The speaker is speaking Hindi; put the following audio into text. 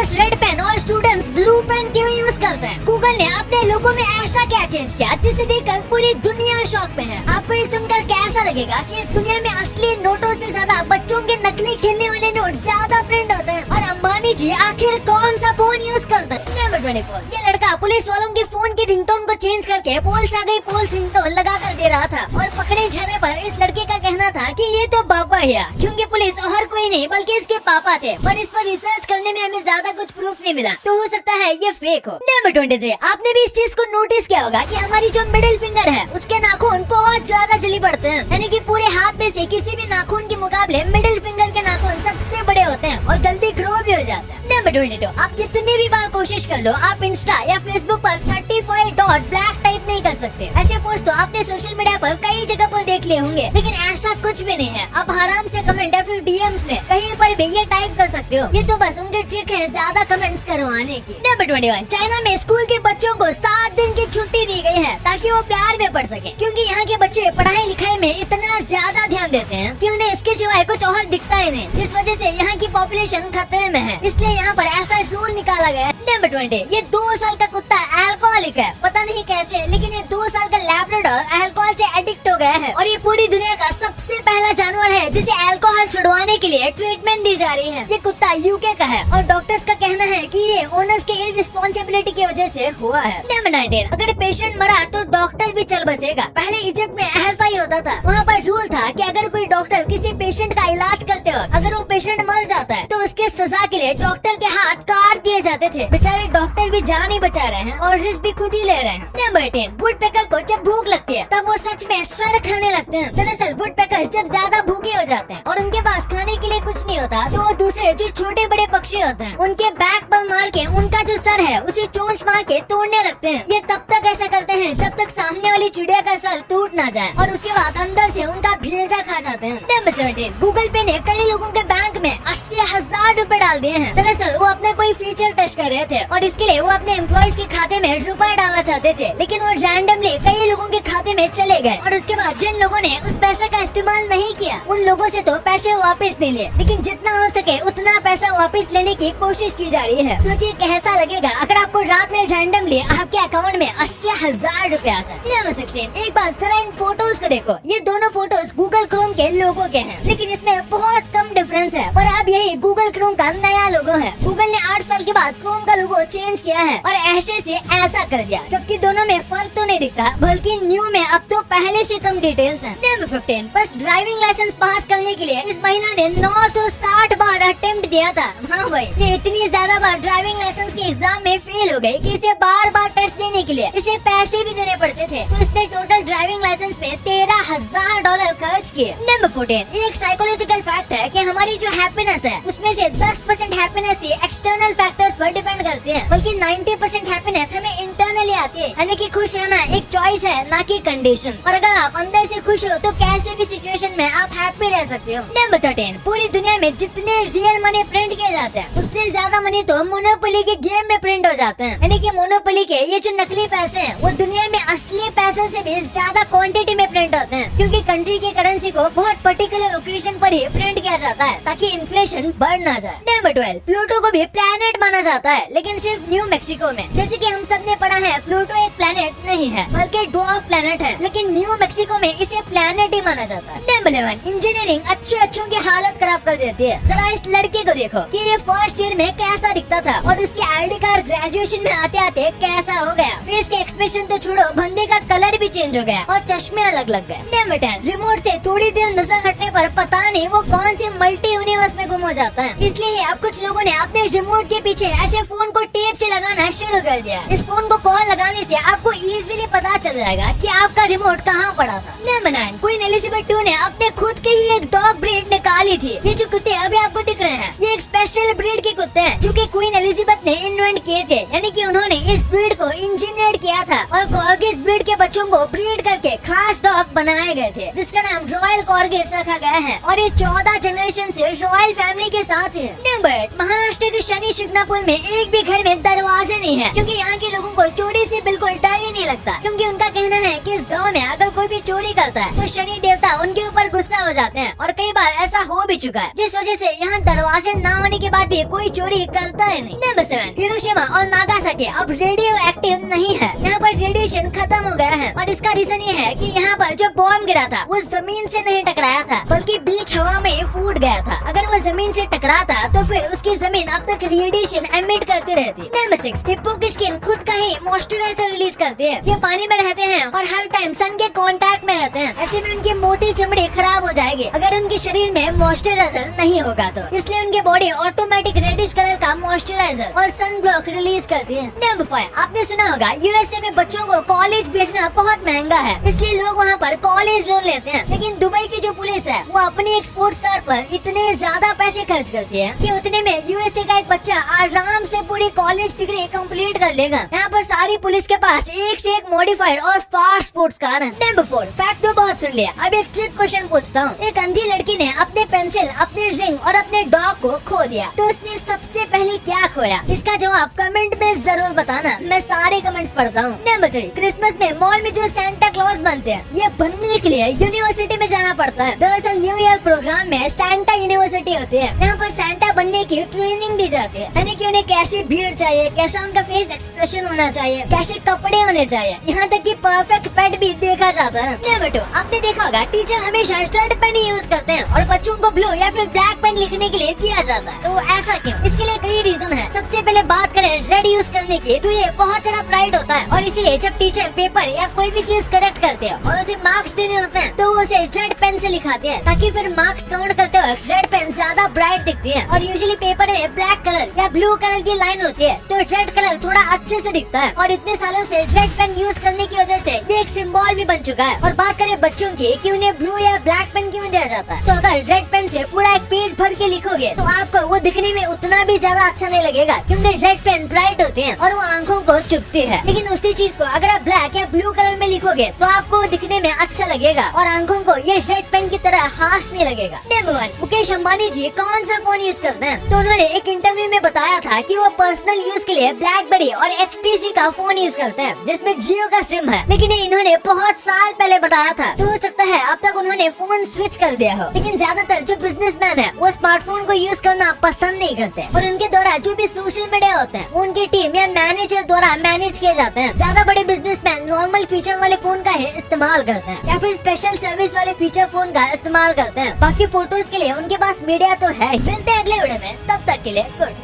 टीचर्स रेड पेन और स्टूडेंट्स ब्लू पेन क्यों यूज करते हैं? गूगल ने अपने लोगों में ऐसा क्या चेंज किया जिसे देखकर पूरी दुनिया शॉक में है? आपको ये सुनकर कैसा लगेगा कि इस दुनिया में असली नोटों से ज्यादा बच्चों के नकली खेलने वाले नोट ज्यादा प्रिंट होते हैं? और अंबानी जी आखिर कौन सा फोन यूज करते हैं? नंबर 24, ये लड़का पुलिस वालों के फोन की रिंगटोन को चेंज करके पोल्स आ गई पोल्स रिंगटोन लगा कर दे रहा था और पकड़े जाने पर इस लड़के का कहना था कि ये तो पापा है, क्योंकि पुलिस और कोई नहीं बल्कि इसके पापा थे। पर इस पर रिसर्च करने में हमें ज्यादा कुछ प्रूफ नहीं मिला, तो हो सकता है ये फेक हो। नंबर 23, आपने भी इस चीज को नोटिस किया होगा कि हमारी जो मिडिल फिंगर है उसके नाखून बहुत ज्यादा जल्दी बढ़ते हैं, यानी कि पूरे हाथ में से किसी भी नाखून के मुकाबले मिडिल फिंगर के नाखून सबसे बड़े होते हैं और जल्दी ग्रो भी हो जाते हैं। नंबर 22, आप कितनी भी बार कोशिश कर लो आप इंस्टा या फेसबुक पर 35 डॉट ब्लैक टाइप नहीं कर सकते। ऐसे पोस्ट तो आपने सोशल मीडिया पर कई जगह पर देख लिए होंगे, लेकिन ऐसा कुछ भी नहीं है। आप आराम से कमेंट या फिर डीएम्स में कहीं पर भी ये टाइप कर सकते हो। ये तो बस उनकी ट्रिक है ज्यादा कमेंट्स करवाने की। नंबर 21, चाइना में स्कूल के बच्चों को 7 दिन की छुट्टी दी गई है ताकि वो प्यार में पढ़ सके, क्योंकि यहाँ के बच्चे पढ़ाई लिखाई में इतना ज्यादा ध्यान देते हैं कि उन्हें इसके सिवाय कुछ और दिखता ही नहीं, जिस वजह से यहाँ की पॉपुलेशन खतरे में है, इसलिए यहाँ पर ऐसा रूल निकाला गया है। नंबर 20, ये 2 साल का कुत्ता अल्कोहलिक है, पता नहीं कैसे, लेकिन ये 2 साल का लैब्राडोर अल्कोहल से एडिक्ट हो गया है और ये पूरी दुनिया का सबसे पहला जानवर है जिसे अल्कोहल छुड़वाने के लिए ट्रीटमेंट दी जा रही है। ये कुत्ता यूके का है और डॉक्टर्स का कहना है कि ये ओनर्स के इररिस्पांसिबिलिटी की वजह से हुआ है। नंबर 19, अगर पेशेंट मरा तो डॉक्टर भी चल बसेगा। पहले इजिप्ट में ऐसा ही होता था, वहाँ पर रूल था कि अगर कोई डॉक्टर किसी पेशेंट का इलाज करते वक्त अगर वो पेशेंट मर जाता है तो उसके सजा के लिए डॉक्टर के हाथ काट दिए जाते थे। बेचारे डॉक्टर भी जान ही बचा रहे हैं और रिस्क भी खुद ही ले रहे हैं। नंबर 10, वुडपेकर को जब भूख लगती है तब वो सच में सड़ खाने लगते हैं। दरअसल वुडपेकर जब ज्यादा भूखे हो जाते हैं और उनके पास खाने के लिए कुछ नहीं होता तो वो दूसरे जो छोटे बड़े पक्षी होते हैं उनके बैक पर मार के उनका जो सर है उसे चोंच मार के तोड़ने लगते हैं। ये तब तक ऐसा करते हैं जब तक सामने वाली चिड़िया का सर टूट ना जाए और उसके बाद अंदर से उनका भेजा खा जाते हैं। नंबर 17, गूगल पे ने कई लोगों के बैंक में 80,000 रुपए डाल दिए हैं। दरअसल वो अपने कोई फीचर टेस्ट कर रहे थे और इसके लिए वो अपने एम्प्लॉइज के खाते में रुपए डालना चाहते थे, लेकिन वो रैंडमली कई लोगों के खाते में चले गए और उसके बाद जिन लोगों ने उस पैसे का इस्तेमाल नहीं किया उन लोगों से तो पैसे वापस नहीं लिए, लेकिन जितना हो सके उतना पैसा वापस लेने की कोशिश की जा रही है। सोचिए कैसा लगेगा अगर आपको रात में रैंडमली आपके अकाउंट में 80,000 रुपए आ जाए। नंबर 16, एक बार जरा इन फोटोज को देखो, ये दोनों फोटोज गूगल क्रोम के लोगो के हैं, लेकिन इसमें बहुत कम डिफरेंस है और अब यही गूगल क्रोम का नया लोगो है। गूगल ने 8 साल के बाद क्रोम का लोगो चेंज किया है और ऐसे से ऐसा कर दिया, जबकि दोनों में फर्क तो नहीं दिखता, बल्कि न्यू में अब तो पहले से कम डिटेल्स हैं। नंबर 15, बस ड्राइविंग लाइसेंस पास करने के लिए इस महिला ने 960 बार अटेम्प्ट दिया था। हाँ भाई, ये इतनी ज्यादा बार ड्राइविंग लाइसेंस के एग्जाम में फेल हो गई कि इसे बार बार टेस्ट देने के लिए इसे पैसे भी देने पड़ते थे, तो इसने टोटल ड्राइविंग लाइसेंस पे $13,000 खर्च किए। नंबर 14, एक साइकोलॉजिकल फैक्ट है कि हमारी जो हैप्पीनेस है उसमें से 10% हैप्पीनेस ही एक्सटर्नल फैक्टर्स पर डिपेंड करती है, बल्कि 90% हैप्पीनेस हमें इंटरनली आती है, यानी कि खुश रहना एक चॉइस है ना कि कंडीशन। और अगर आप अंदर से खुश हो तो कैसे भी सिचुएशन में आप हैप्पी रह सकते हो। नंबर 13, पूरी दुनिया में जितने रियल मनी प्रिंट किए जाते हैं उससे ज्यादा मनी तो मोनोपोली के गेम में प्रिंट हो जाते हैं, यानी कि मोनोपोली के ये जो नकली पैसे हैं वो दुनिया में असली पैसों से भी ज्यादा क्वांटिटी में प्रिंट होते हैं, क्योंकि कंट्री की करेंसी को बहुत पर्टिकुलर ओकेजन पर ही प्रिंट किया जाता है ताकि इन्फ्लेशन बढ़ ना जाए। नंबर 12, प्लूटो को भी प्लैनेट माना जाता है, लेकिन सिर्फ न्यू मैक्सिको में। जैसे कि हम सब ने पढ़ा है प्लूटो एक प्लैनेट नहीं है बल्कि ड्वार्फ प्लैनेट है, लेकिन न्यू मैक्सिको में इसे प्लैनेट ही माना जाता है। नंबर 11, इंजीनियरिंग अच्छों की हालत खराब कर देती है। जरा इस लड़के को देखो कि ये फर्स्ट ईयर में कैसा दिखता था और उसकी आईडी कार्ड ग्रेजुएशन में आते आते कैसा हो गया। फेस के एक्सप्रेशन तो छोड़ो, बंदे का कलर भी चेंज हो गया और चश्मे अलग लग गए। नंबर 10, रिमोट से थोड़ी देर नजर हटने पर पता नहीं वो कौन से मल्टी यूनिवर्स में गुम हो जाता है, इसलिए अब कुछ लोगों ने अपने रिमोट के पीछे ऐसे फोन को टेप से लगाना शुरू कर दिया। इस फोन को कॉल लगाने से आपको इजीली पता चल जाएगा कि आपका रिमोट कहाँ पड़ा था। नंबर 9, क्वीन एलिजाबेथ II ने अपने खुद की ही एक डॉग ब्रीड निकाली थी। ये जो कुत्ते अभी आपको दिख रहे हैं ये एक स्पेशल ब्रीड के कुत्ते हैं जो कि क्वीन एलिजाबेथ ने इन्वेंट किए थे, यानी कि उन्होंने इस ब्रीड को इंजीनियर किया था और कॉर्गिस ब्रीड के बच्चों को ब्रीड करके खास डॉग बनाए गए थे जिसका नाम रॉयल कॉर्गिस रखा गया है और ये 14 जनरेशन से रॉयल फैमिली के साथ है। नंबर 8, महाराष्ट्र के शनि शिंगणापुर में एक भी घर में दरवाजे नहीं है, क्योंकि यहाँ के लोगों को चोरी से बिल्कुल डर ही नहीं लगता, क्योंकि उनका कहना है कि इस गाँव में अगर कोई भी चोरी करता है तो शनि देवता उनके ऊपर गुस्सा हो जाते हैं और कई बार ऐसा हो भी चुका है, जिस वजह से यहाँ दरवाजे न होने के बाद भी कोई चोरी करता है नहीं। नंबर 7, हिरोशिमा और नागासाकी अब रेडियो एक्टिव नहीं है। यहाँ पर रेडिएशन खत्म हो गया है और इसका रीजन ये है कि यहाँ पर जो बॉम्ब गिरा था वो जमीन से नहीं टकराया था, बल्कि बीच हवा में ही फूट गया था। अगर वो जमीन से टकराता तो फिर उसकी जमीन अब तक रेडिएशन एमिट करती रहती। नंबर 6, हिप्पो की स्किन खुद का ही मॉइस्चराइजर रिलीज करती है। ये पानी में रहते हैं और हर टाइम सन के कांटेक्ट में रहते हैं, ऐसे में उनकी मोटी चमड़ी खराब हो जाएगी अगर उनके शरीर में मॉइस्चराइजर नहीं होगा तो। इसलिए उनकी बॉडी ऑटोमेटिक रेडिश कलर का मॉइस्चराइजर और सन ब्लॉक रिलीज करती है। नंबर 5, आपने सुना होगा यूएसए में बच्चों को कॉलेज भेजना बहुत महंगा है, इसलिए लोग वहाँ पर कॉलेज लोन लेते हैं। लेकिन दुबई की जो पुलिस है वो अपनी एक स्पोर्ट्स कार पर इतने ज्यादा पैसे खर्च करती है कि उतने में यूएसए का एक बच्चा आराम से पूरी कॉलेज डिग्री कंप्लीट कर लेगा। यहाँ पर सारी पुलिस के पास एक से एक मॉडिफाइड और फास्ट स्पोर्ट्स कार है। नंबर 4, फैक्ट तो बहुत सुन लिया, अब एक ट्रिक क्वेश्चन पूछता हूँ। एक अंधी लड़की ने अपने पेंसिल, अपने रिंग और अपने डॉग को खो दिया, तो उसने सबसे पहले क्या खोया? इसका जवाब कमेंट में जरूर बताना, मैं सारे कमेंट्स पढ़ता हूँ। नंबर 3, क्रिसमस में मॉल में जो सैंटा क्लॉज बनते हैं, ये बनने के लिए यूनिवर्सिटी में जाना पड़ता है। दरअसल न्यू ईयर प्रोग्राम में सैंटा यूनिवर्सिटी होती है। यहाँ पर सैंटा बनने की ट्रेनिंग दी जाती है, यानी कि उन्हें कैसी बियर्ड चाहिए, कैसा उनका फेस एक्सप्रेशन होना चाहिए, कैसे कपड़े होने चाहिए, यहाँ तक कि परफेक्ट पेट भी देखा जाता है। नंबर 2, आपने देखा होगा टीचर हमेशा रेड पेन यूज करते हैं और बच्चों को ब्लू या फिर ब्लैक पेन लिखने के लिए दिया जाता है। तो ऐसा क्यों? इसके लिए कई रीजन है। सबसे पहले बात करें रेड यूज करने की, तो ये बहुत सारा प्राइड होता है और इसीलिए जब टीचर पेपर या कोई भी चीज करेक्ट करते हैं और उसे मार्क्स देने होते हैं तो वो उसे रेड पेन से लिखाते हैं, ताकि फिर मार्क्स काउंट करते वक्त रेड पेन ज्यादा ब्राइट दिखती है। और यूजुअली पेपर में ब्लैक कलर या ब्लू कलर की लाइन होती है, तो रेड कलर थोड़ा अच्छे से दिखता है। और इतने सालों से रेड पेन यूज करने की वजह से ये एक सिंबल भी बन चुका है। और बात करें बच्चों की कि उन्हें ब्लू या ब्लैक पेन क्यों दिया जाता है, तो अगर रेड पेन से पूरा एक पेज भर के लिखोगे तो आपको वो दिखने में उतना भी ज्यादा अच्छा नहीं लगेगा, क्योंकि रेड पेन ब्राइट होती है और वो आंखों को चुभती है। लेकिन उसी चीज को अगर आप ब्लैक या ब्लू कलर में लिखोगे तो आपको दिखने में अच्छा लगेगा और आंखों को ये रेड पेन की तरह हार्श नहीं लगेगा। नंबर 1, मुकेश अंबानी जी कौन सा फोन यूज करते हैं? तो उन्होंने एक इंटरव्यू में बताया था कि वो पर्सनल यूज के लिए ब्लैकबेरी और HTC का फोन यूज करते हैं, जिसमें जियो का सिम है। लेकिन इन्होंने बहुत साल पहले बताया था, तो हो सकता है अब तक उन्होंने फोन स्विच कर दिया हो। लेकिन ज्यादातर जो बिजनेसमैन है वो स्मार्टफोन को यूज करना पसंद नहीं करते और उनके द्वारा जो भी सोशल मीडिया होते हैं वो उनकी टीम या मैनेजर द्वारा मैनेज किए जाते हैं। ज्यादा बड़े बिजनेसमैन नॉर्मल फीचर वाले फोन का ही इस्तेमाल करते हैं या फिर स्पेशल सर्विस वाले फीचर फोन का इस्तेमाल करते हैं। बाकी फोटोज के लिए उनके पास मीडिया तो है। मिलते हैं अगले वीडियो में, तब तक के लिए गुड।